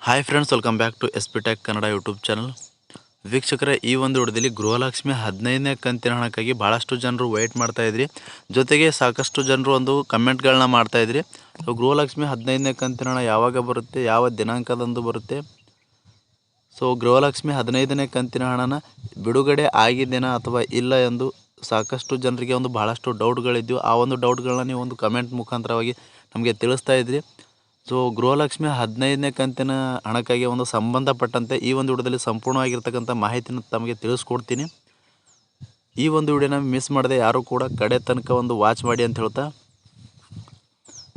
Hi friends, welcome back to S P tech Kannada YouTube channel. ವೀಕ್ಷಕರೇ, ಈ ಒಂದು ವಿಡಿಯೋದಲ್ಲಿ ಗೃಹಲಕ್ಷ್ಮಿ 15ನೇ ಕಂತಿನ ಹಣಕ್ಕಾಗಿ ಭಾಳಷ್ಟು ಜನರು ವೆಯ್ಟ್ ಮಾಡ್ತಾಯಿದ್ರಿ. ಜೊತೆಗೆ ಸಾಕಷ್ಟು ಜನರು ಒಂದು ಕಮೆಂಟ್ಗಳನ್ನ ಮಾಡ್ತಾಯಿದ್ರಿ. ಸೊ ಗೃಹಲಕ್ಷ್ಮಿ 15ನೇ ಕಂತಿನ ಹಣ ಯಾವಾಗ ಬರುತ್ತೆ, ಯಾವ ದಿನಾಂಕದಂದು ಬರುತ್ತೆ, ಸೊ ಗೃಹಲಕ್ಷ್ಮಿ 15ನೇ ಕಂತಿನ ಹಣನ ಬಿಡುಗಡೆ ಆಗಿದೆನಾ ಅಥವಾ ಇಲ್ಲ ಎಂದು ಸಾಕಷ್ಟು ಜನರಿಗೆ ಒಂದು ಭಾಳಷ್ಟು ಡೌಟ್ಗಳಿದ್ದವು. ಆ ಒಂದು ಡೌಟ್ಗಳನ್ನ ನೀವು ಒಂದು ಕಮೆಂಟ್ ಮುಖಾಂತರವಾಗಿ ನಮಗೆ ತಿಳಿಸ್ತಾ ಇದ್ರಿ. ಸೊ ಗೃಹಲಕ್ಷ್ಮಿ 15ನೇ ಕಂತಿನ ಹಣಕ್ಕಾಗಿ ಒಂದು ಸಂಬಂಧಪಟ್ಟಂತೆ ಈ ಒಂದು ವಿಡಿಯೋದಲ್ಲಿ ಸಂಪೂರ್ಣವಾಗಿರ್ತಕ್ಕಂಥ ಮಾಹಿತಿನ ತಮಗೆ ತಿಳಿಸ್ಕೊಡ್ತೀನಿ. ಈ ಒಂದು ವಿಡಿಯೋನ ಮಿಸ್ ಮಾಡದೆ ಯಾರು ಕೂಡ ಕಡೆ ತನಕ ಒಂದು ವಾಚ್ ಮಾಡಿ ಅಂತ ಹೇಳ್ತಾ,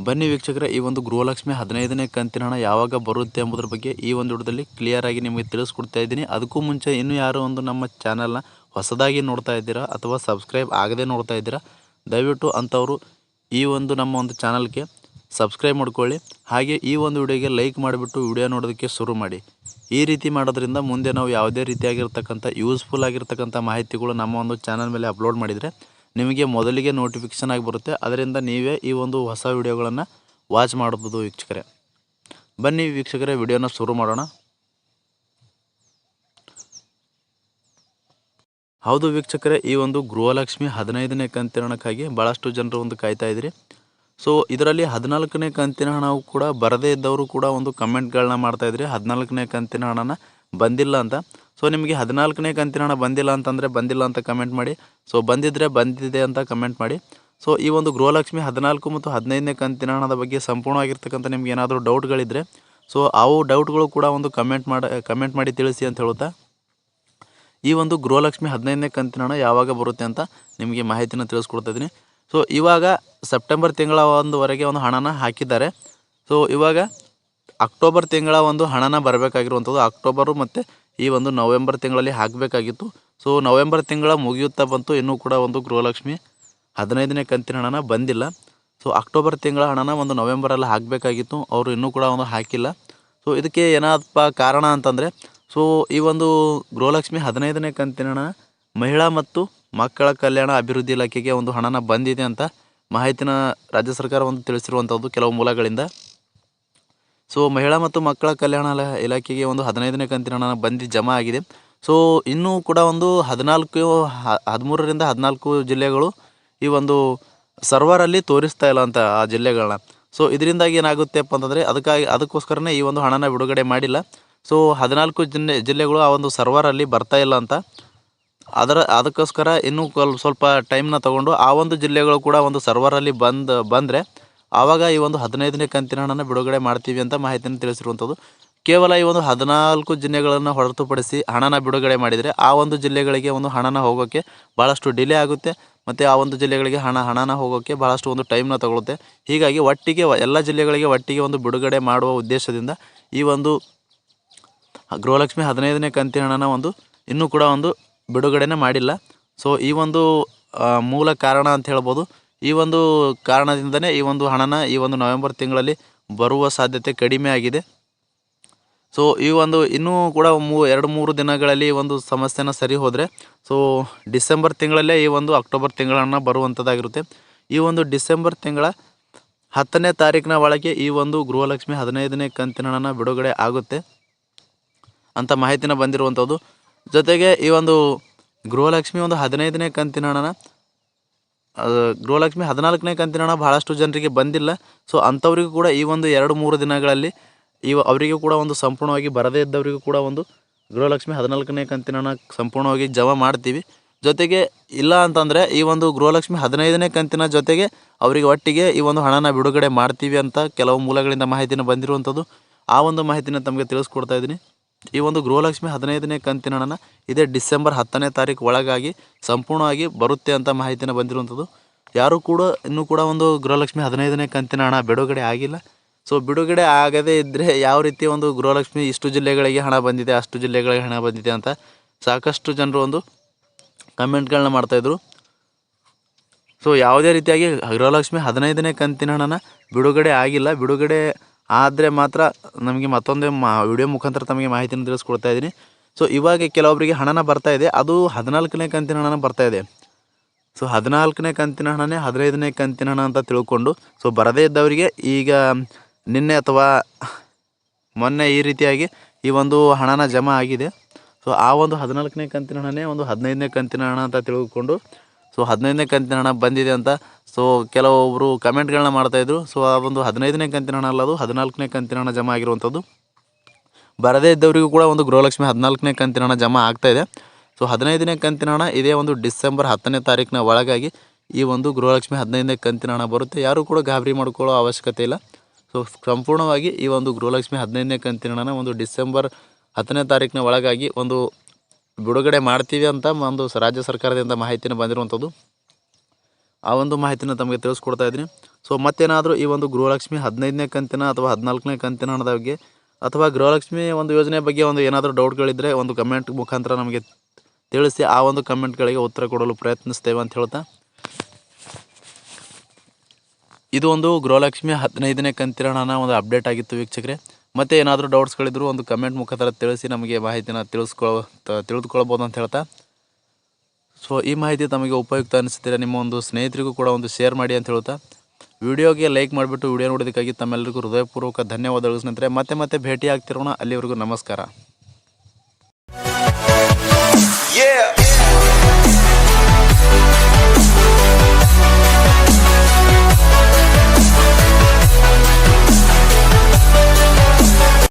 ಬನ್ನಿ ವೀಕ್ಷಕರೇ, ಈ ಒಂದು ಗೃಹಲಕ್ಷ್ಮಿ 15ನೇ ಕಂತಿನ ಹಣ ಯಾವಾಗ ಬರುತ್ತೆ ಎಂಬುದ್ರ ಬಗ್ಗೆ ಈ ಒಂದು ವಿಡಿಯೋದಲ್ಲಿ ಕ್ಲಿಯರ್ ಆಗಿ ನಿಮಗೆ ತಿಳಿಸ್ಕೊಡ್ತಾ ಇದ್ದೀನಿ. ಅದಕ್ಕೂ ಮುಂಚೆ ಇನ್ನೂ ಯಾರು ಒಂದು ನಮ್ಮ ಚಾನಲ್ನ ಹೊಸದಾಗಿ ನೋಡ್ತಾ ಇದ್ದೀರಾ ಅಥವಾ ಸಬ್ಸ್ಕ್ರೈಬ್ ಆಗದೆ ನೋಡ್ತಾ ಇದ್ದೀರಾ, ದಯವಿಟ್ಟು ಅಂಥವರು ಈ ಒಂದು ನಮ್ಮ ಒಂದು ಚಾನಲ್ಗೆ ಸಬ್ಸ್ಕ್ರೈಬ್ ಮಾಡ್ಕೊಳ್ಳಿ. ಹಾಗೆ ಈ ಒಂದು ವಿಡಿಯೋಗೆ ಲೈಕ್ ಮಾಡಿಬಿಟ್ಟು ವಿಡಿಯೋ ನೋಡೋದಕ್ಕೆ ಶುರು ಮಾಡಿ. ಈ ರೀತಿ ಮಾಡೋದ್ರಿಂದ ಮುಂದೆ ನಾವು ಯಾವುದೇ ರೀತಿಯಾಗಿರ್ತಕ್ಕಂಥ ಯೂಸ್ಫುಲ್ ಆಗಿರ್ತಕ್ಕಂಥ ಮಾಹಿತಿಗಳು ನಮ್ಮ ಒಂದು ಚಾನಲ್ ಮೇಲೆ ಅಪ್ಲೋಡ್ ಮಾಡಿದರೆ ನಿಮಗೆ ಮೊದಲಿಗೆ ನೋಟಿಫಿಕೇಷನ್ ಆಗಿ ಬರುತ್ತೆ. ಅದರಿಂದ ನೀವೇ ಈ ಒಂದು ಹೊಸ ವಿಡಿಯೋಗಳನ್ನು ವಾಚ್ ಮಾಡ್ಬೋದು ವೀಕ್ಷಕರೇ. ಬನ್ನಿ ವೀಕ್ಷಕರೇ, ವಿಡಿಯೋನ ಶುರು ಮಾಡೋಣ. ಹೌದು ವೀಕ್ಷಕರೇ, ಈ ಒಂದು ಗೃಹಲಕ್ಷ್ಮಿ 15ನೇ ಕಂತಿನ ಹಣಕ್ಕಾಗಿ ಭಾಳಷ್ಟು ಜನರು ಒಂದು ಕಾಯ್ತಾ ಇದ್ರಿ. ಸೊ ಇದರಲ್ಲಿ 14ನೇ ಕಂತಿನ ಹಣವು ಕೂಡ ಬರದೇ ಇದ್ದವರು ಕೂಡ ಒಂದು ಕಮೆಂಟ್ಗಳನ್ನ ಮಾಡ್ತಾಯಿದ್ರಿ, 14ನೇ ಕಂತಿನ ಹಣನ ಬಂದಿಲ್ಲ ಅಂತ. ಸೊ ನಿಮಗೆ 14ನೇ ಕಂತಿನ ಹಣ ಬಂದಿಲ್ಲ ಅಂತಂದರೆ ಬಂದಿಲ್ಲ ಅಂತ ಕಮೆಂಟ್ ಮಾಡಿ, ಸೊ ಬಂದಿದ್ದರೆ ಬಂದಿದೆ ಅಂತ ಕಮೆಂಟ್ ಮಾಡಿ. ಸೊ ಈ ಒಂದು ಗೃಹಲಕ್ಷ್ಮಿ 14 ಮತ್ತು 15ನೇ ಕಂತಿನ ಹಣದ ಬಗ್ಗೆ ಸಂಪೂರ್ಣವಾಗಿರ್ತಕ್ಕಂಥ ನಿಮ್ಗೆ ಏನಾದರೂ ಡೌಟ್ಗಳಿದ್ದರೆ ಸೊ ಅವು ಡೌಟ್ಗಳು ಕೂಡ ಒಂದು ಕಮೆಂಟ್ ಮಾಡಿ ತಿಳಿಸಿ ಅಂತ ಹೇಳುತ್ತಾ, ಈ ಒಂದು ಗೃಹಲಕ್ಷ್ಮಿ 15ನೇ ಕಂತಿನ ಹಣ ಯಾವಾಗ ಬರುತ್ತೆ ಅಂತ ನಿಮಗೆ ಮಾಹಿತಿನ ತಿಳಿಸ್ಕೊಡ್ತಾ ಇದ್ದೀನಿ. ಸೊ ಇವಾಗ ಸೆಪ್ಟೆಂಬರ್ ತಿಂಗಳ ಒಂದುವರೆಗೆ ಒಂದು ಹಣನ ಹಾಕಿದ್ದಾರೆ. ಸೊ ಇವಾಗ ಅಕ್ಟೋಬರ್ ತಿಂಗಳ ಒಂದು ಹಣನ ಬರಬೇಕಾಗಿರುವಂಥದ್ದು ಅಕ್ಟೋಬರು ಮತ್ತು ಈ ಒಂದು ನವೆಂಬರ್ ತಿಂಗಳಲ್ಲಿ ಹಾಕಬೇಕಾಗಿತ್ತು. ಸೊ ನವೆಂಬರ್ ತಿಂಗಳ ಮುಗಿಯುತ್ತಾ ಬಂತು, ಇನ್ನೂ ಕೂಡ ಒಂದು ಗೃಹಲಕ್ಷ್ಮಿ 15ನೇ ಕಂತಿನ ಹಣನ ಬಂದಿಲ್ಲ. ಸೊ ಅಕ್ಟೋಬರ್ ತಿಂಗಳ ಹಣನ ಒಂದು ನವೆಂಬರಲ್ಲಿ ಹಾಕಬೇಕಾಗಿತ್ತು, ಅವರು ಇನ್ನೂ ಕೂಡ ಒಂದು ಹಾಕಿಲ್ಲ. ಸೊ ಇದಕ್ಕೆ ಏನಪ್ಪ ಕಾರಣ ಅಂತಂದರೆ, ಸೊ ಈ ಒಂದು ಗೃಹಲಕ್ಷ್ಮಿ 15ನೇ ಕಂತಿನ ಹಣ ಮಹಿಳಾ ಮತ್ತು ಮಕ್ಕಳ ಕಲ್ಯಾಣ ಅಭಿವೃದ್ಧಿ ಇಲಾಖೆಗೆ ಒಂದು ಹಣನ ಬಂದಿದೆ ಅಂತ ಮಾಹಿತಿನ ರಾಜ್ಯ ಸರ್ಕಾರ ಒಂದು ತಿಳಿಸಿರುವಂಥದ್ದು ಕೆಲವು ಮೂಲಗಳಿಂದ. ಸೊ ಮಹಿಳಾ ಮತ್ತು ಮಕ್ಕಳ ಕಲ್ಯಾಣ ಇಲಾಖೆಗೆ ಒಂದು 15ನೇ ಕಂತಿನ ಹಣ ಬಂದು ಜಮಾ ಆಗಿದೆ. ಸೊ ಇನ್ನೂ ಕೂಡ ಒಂದು 13ರಿಂದ 14 ಜಿಲ್ಲೆಗಳು ಈ ಒಂದು ಸರ್ವರಲ್ಲಿ ತೋರಿಸ್ತಾ ಇಲ್ಲ ಅಂತ ಆ ಜಿಲ್ಲೆಗಳನ್ನ. ಸೊ ಇದರಿಂದಾಗಿ ಏನಾಗುತ್ತೆಪ್ಪ ಅಂತಂದರೆ ಅದಕ್ಕೋಸ್ಕರನೇ ಈ ಒಂದು ಹಣನ ಬಿಡುಗಡೆ ಮಾಡಿಲ್ಲ. ಸೊ 14 ಜಿಲ್ಲೆಗಳು ಆ ಒಂದು ಸರ್ವರಲ್ಲಿ ಬರ್ತಾ ಇಲ್ಲ ಅಂತ, ಅದಕ್ಕೋಸ್ಕರ ಇನ್ನೂ ಸ್ವಲ್ಪ ಟೈಮ್ನ ತೊಗೊಂಡು ಆ ಒಂದು ಜಿಲ್ಲೆಗಳು ಕೂಡ ಒಂದು ಸರ್ವರಲ್ಲಿ ಬಂದರೆ ಆವಾಗ ಈ ಒಂದು 15ನೇ ಕಂತಿನ ಹಣನ ಬಿಡುಗಡೆ ಮಾಡ್ತೀವಿ ಅಂತ ಮಾಹಿತಿಯನ್ನು ತಿಳಿಸಿರುವಂಥದ್ದು. ಕೇವಲ ಈ ಒಂದು 14 ಜಿಲ್ಲೆಗಳನ್ನು ಹೊರತುಪಡಿಸಿ ಹಣನ ಬಿಡುಗಡೆ ಮಾಡಿದರೆ ಆ ಒಂದು ಜಿಲ್ಲೆಗಳಿಗೆ ಒಂದು ಹಣನ ಹೋಗೋಕ್ಕೆ ಭಾಳಷ್ಟು ಡಿಲೇ ಆಗುತ್ತೆ, ಮತ್ತು ಆ ಒಂದು ಜಿಲ್ಲೆಗಳಿಗೆ ಹಣನ ಹೋಗೋಕ್ಕೆ ಭಾಳಷ್ಟು ಒಂದು ಟೈಮ್ನ ತಗೊಳುತ್ತೆ. ಹೀಗಾಗಿ ಒಟ್ಟಿಗೆ ಎಲ್ಲ ಜಿಲ್ಲೆಗಳಿಗೆ ಒಟ್ಟಿಗೆ ಒಂದು ಬಿಡುಗಡೆ ಮಾಡುವ ಉದ್ದೇಶದಿಂದ ಈ ಒಂದು ಗೃಹಲಕ್ಷ್ಮಿ 15ನೇ ಕಂತಿನ ಹಣನ ಒಂದು ಇನ್ನೂ ಕೂಡ ಒಂದು ಬಿಡುಗಡೆನೇ ಮಾಡಿಲ್ಲ. ಸೊ ಈ ಒಂದು ಮೂಲ ಕಾರಣ ಅಂತ ಹೇಳ್ಬೋದು. ಈ ಒಂದು ಕಾರಣದಿಂದನೇ ಈ ಒಂದು ಹಣನ ಈ ಒಂದು ನವೆಂಬರ್ ತಿಂಗಳಲ್ಲಿ ಬರುವ ಸಾಧ್ಯತೆ ಕಡಿಮೆ ಆಗಿದೆ. ಸೊ ಈ ಒಂದು ಇನ್ನೂ ಕೂಡ 2-3 ದಿನಗಳಲ್ಲಿ ಒಂದು ಸಮಸ್ಯೆನ ಸರಿ ಹೋದರೆ ಸೊ ಡಿಸೆಂಬರ್ ತಿಂಗಳಲ್ಲೇ ಈ ಒಂದು ಅಕ್ಟೋಬರ್ ತಿಂಗಳ ಹಣ ಬರುವಂಥದ್ದಾಗಿರುತ್ತೆ. ಈ ಒಂದು ಡಿಸೆಂಬರ್ ತಿಂಗಳ 10ನೇ ತಾರೀಕಿನ ಒಳಗೆ ಈ ಒಂದು ಗೃಹಲಕ್ಷ್ಮಿ 15ನೇ ಕಂತಿನ ಹಣನ ಬಿಡುಗಡೆ ಆಗುತ್ತೆ ಅಂತ ಮಾಹಿತಿನ ಬಂದಿರುವಂಥದ್ದು. ಜೊತೆಗೆ ಈ ಒಂದು ಗೃಹಲಕ್ಷ್ಮಿ ಒಂದು 15ನೇ ಕಂತಿನ ಹಣನ ಗೃಹಲಕ್ಷ್ಮಿ 14ನೇ ಕಂತಿನ ಹಣ ಭಾಳಷ್ಟು ಜನರಿಗೆ ಬಂದಿಲ್ಲ. ಸೊ ಅಂಥವರಿಗೂ ಕೂಡ ಈ ಒಂದು 2-3 ದಿನಗಳಲ್ಲಿ ಅವರಿಗೂ ಕೂಡ ಒಂದು ಸಂಪೂರ್ಣವಾಗಿ ಬರದೇ ಇದ್ದವರಿಗೂ ಕೂಡ ಒಂದು ಗೃಹಲಕ್ಷ್ಮಿ 14ನೇ ಕಂತಿನ ಹಣ ಸಂಪೂರ್ಣವಾಗಿ ಜಮಾ ಮಾಡ್ತೀವಿ. ಜೊತೆಗೆ ಇಲ್ಲ ಅಂತಂದರೆ ಈ ಒಂದು ಗೃಹಲಕ್ಷ್ಮಿ 15ನೇ ಕಂತಿನ ಜೊತೆಗೆ ಅವರಿಗೆ ಒಟ್ಟಿಗೆ ಈ ಒಂದು ಹಣನ ಬಿಡುಗಡೆ ಮಾಡ್ತೀವಿ ಅಂತ ಕೆಲವು ಮೂಲಗಳಿಂದ ಮಾಹಿತಿನ ಬಂದಿರುವಂಥದ್ದು. ಆ ಒಂದು ಮಾಹಿತಿನ ತಮಗೆ ತಿಳಿಸ್ಕೊಡ್ತಾ ಇದ್ದೀನಿ. ಈ ಒಂದು ಗೃಹಲಕ್ಷ್ಮಿ 15ನೇ ಕಂತಿನ ಹಣನ ಇದೇ ಡಿಸೆಂಬರ್ 10ನೇ ತಾರೀಕು ಒಳಗಾಗಿ ಸಂಪೂರ್ಣವಾಗಿ ಬರುತ್ತೆ ಅಂತ ಮಾಹಿತಿನ ಬಂದಿರುವಂಥದ್ದು. ಯಾರೂ ಕೂಡ ಇನ್ನೂ ಕೂಡ ಒಂದು ಗೃಹಲಕ್ಷ್ಮಿ 15ನೇ ಕಂತಿನ ಹಣ ಬಿಡುಗಡೆ ಆಗಿಲ್ಲ. ಸೊ ಬಿಡುಗಡೆ ಆಗದೇ ಇದ್ದರೆ ಯಾವ ರೀತಿ ಒಂದು ಗೃಹಲಕ್ಷ್ಮಿ ಇಷ್ಟು ಜಿಲ್ಲೆಗಳಿಗೆ ಹಣ ಬಂದಿದೆ, ಅಷ್ಟು ಜಿಲ್ಲೆಗಳಿಗೆ ಹಣ ಬಂದಿದೆ ಅಂತ ಸಾಕಷ್ಟು ಜನರು ಒಂದು ಕಮೆಂಟ್ಗಳನ್ನ ಮಾಡ್ತಾಯಿದ್ರು. ಸೊ ಯಾವುದೇ ರೀತಿಯಾಗಿ ಗೃಹಲಕ್ಷ್ಮಿ 15ನೇ ಕಂತಿನ ಹಣನ ಬಿಡುಗಡೆ ಆಗಿಲ್ಲ. ಬಿಡುಗಡೆ ಆದರೆ ಮಾತ್ರ ನಮಗೆ ಮತ್ತೊಂದು ವಿಡಿಯೋ ಮುಖಾಂತರ ತಮಗೆ ಮಾಹಿತಿನ ತಿಳಿಸ್ಕೊಡ್ತಾ ಇದ್ದೀನಿ. ಸೊ ಇವಾಗ ಕೆಲವೊಬ್ಬರಿಗೆ ಹಣನ ಬರ್ತಾಯಿದೆ, ಅದು 14ನೇ ಕಂತಿನ ಹಣನ ಬರ್ತಾಯಿದೆ. ಸೊ 14ನೇ ಕಂತಿನ ಹಣನೇ 15ನೇ ಕಂತಿನ ಹಣ ಅಂತ ತಿಳ್ಕೊಂಡು ಸೊ ಬರದೇ ಇದ್ದವರಿಗೆ ಈಗ ನಿನ್ನೆ ಅಥವಾ ಮೊನ್ನೆ ಈ ರೀತಿಯಾಗಿ ಈ ಒಂದು ಹಣನ ಜಮಾ ಆಗಿದೆ. ಸೊ ಆ ಒಂದು 14ನೇ ಕಂತಿನ ಹಣನೇ ಒಂದು 15ನೇ ಕಂತಿನ ಹಣ ಅಂತ ತಿಳಿದುಕೊಂಡು ಸೊ 15ನೇ ಕಂತಿನ ಹಣ ಬಂದಿದೆ ಅಂತ ಸೊ ಕೆಲವೊಬ್ಬರು ಕಮೆಂಟ್ಗಳನ್ನ ಮಾಡ್ತಾಯಿದ್ರು. ಸೊ ಆ ಒಂದು 15ನೇ ಕಂತಿನ ಹಣ ಅಲ್ಲ, ಅದು 14ನೇ ಕಂತಿನ ಹಣ ಜಮಾ ಆಗಿರುವಂಥದ್ದು. ಬರದೇ ಇದ್ದವರಿಗೂ ಕೂಡ ಒಂದು ಗೃಹಲಕ್ಷ್ಮಿ 14ನೇ ಕಂತಿನ ಹಣ ಜಮಾ ಆಗ್ತಾಯಿದೆ. ಸೊ 15ನೇ ಕಂತಿನ ಹಣ ಇದೇ ಒಂದು ಡಿಸೆಂಬರ್ 10ನೇ ತಾರೀಕಿನ ಒಳಗಾಗಿ ಈ ಒಂದು ಗೃಹಲಕ್ಷ್ಮಿ 15ನೇ ಕಂತಿನ ಹಣ ಬರುತ್ತೆ. ಯಾರೂ ಕೂಡ ಗಾಬರಿ ಮಾಡ್ಕೊಳ್ಳೋ ಅವಶ್ಯಕತೆ ಇಲ್ಲ. ಸೊ ಸಂಪೂರ್ಣವಾಗಿ ಈ ಒಂದು ಗೃಹಲಕ್ಷ್ಮಿ 15ನೇ ಕಂತಿನ ಹಣನ ಒಂದು ಡಿಸೆಂಬರ್ 10ನೇ ತಾರೀಕಿನ ಒಳಗಾಗಿ ಒಂದು ಬಿಡುಗಡೆ ಮಾಡ್ತೀವಿ ಅಂತ ಒಂದು ರಾಜ್ಯ ಸರ್ಕಾರದಿಂದ ಮಾಹಿತಿನ ಬಂದಿರುವಂಥದ್ದು. ಆ ಒಂದು ಮಾಹಿತಿನ ತಮಗೆ ತಿಳಿಸ್ಕೊಡ್ತಾ ಇದ್ದೀನಿ. ಸೊ ಮತ್ತೇನಾದರೂ ಈ ಒಂದು ಗೃಹಲಕ್ಷ್ಮಿ 15ನೇ ಕಂತಿನ ಅಥವಾ 14ನೇ ಕಂತಿನ ಹಣದ ಬಗ್ಗೆ ಅಥವಾ ಗೃಹಲಕ್ಷ್ಮಿ ಒಂದು ಯೋಜನೆ ಬಗ್ಗೆ ಒಂದು ಏನಾದರೂ ಡೌಟ್ಗಳಿದ್ದರೆ ಒಂದು ಕಮೆಂಟ್ ಮುಖಾಂತರ ನಮಗೆ ತಿಳಿಸಿ. ಆ ಒಂದು ಕಮೆಂಟ್ಗಳಿಗೆ ಉತ್ತರ ಕೊಡಲು ಪ್ರಯತ್ನಿಸ್ತೇವೆ ಅಂತ ಹೇಳ್ತಾ, ಇದು ಒಂದು ಗೃಹಲಕ್ಷ್ಮಿ 15ನೇ ಕಂತಿನ ಹಣನ ಒಂದು ಅಪ್ಡೇಟ್ ಆಗಿತ್ತು ವೀಕ್ಷಕರೇ. ಮತ್ತು ಏನಾದರೂ ಡೌಟ್ಸ್ಗಳಿದ್ರು ಒಂದು ಕಮೆಂಟ್ ಮುಖಾಂತರ ತಿಳಿಸಿ ನಮಗೆ ಮಾಹಿತಿನ ತಿಳಿದುಕೊಳ್ಬೋದು ಅಂತ ಹೇಳ್ತಾ, ಸೊ ಈ ಮಾಹಿತಿ ತಮಗೆ ಉಪಯುಕ್ತ ಅನಿಸುತ್ತೀರಾ ನಿಮ್ಮ ಒಂದು ಸ್ನೇಹಿತರಿಗೂ ಕೂಡ ಒಂದು ಶೇರ್ ಮಾಡಿ ಅಂತ ಹೇಳ್ತಾ, ವಿಡಿಯೋಗೆ ಲೈಕ್ ಮಾಡಿಬಿಟ್ಟು ವಿಡಿಯೋ ನೋಡೋದಕ್ಕಾಗಿ ತಮ್ಮೆಲ್ಲರಿಗೂ ಹೃದಯಪೂರ್ವಕ ಧನ್ಯವಾದಗಳು ಸ್ನೇಹಿತರೆ. ಮತ್ತೆ ಭೇಟಿ ಆಗ್ತಿರೋಣ. ಅಲ್ಲಿವರೆಗೂ ನಮಸ್ಕಾರ.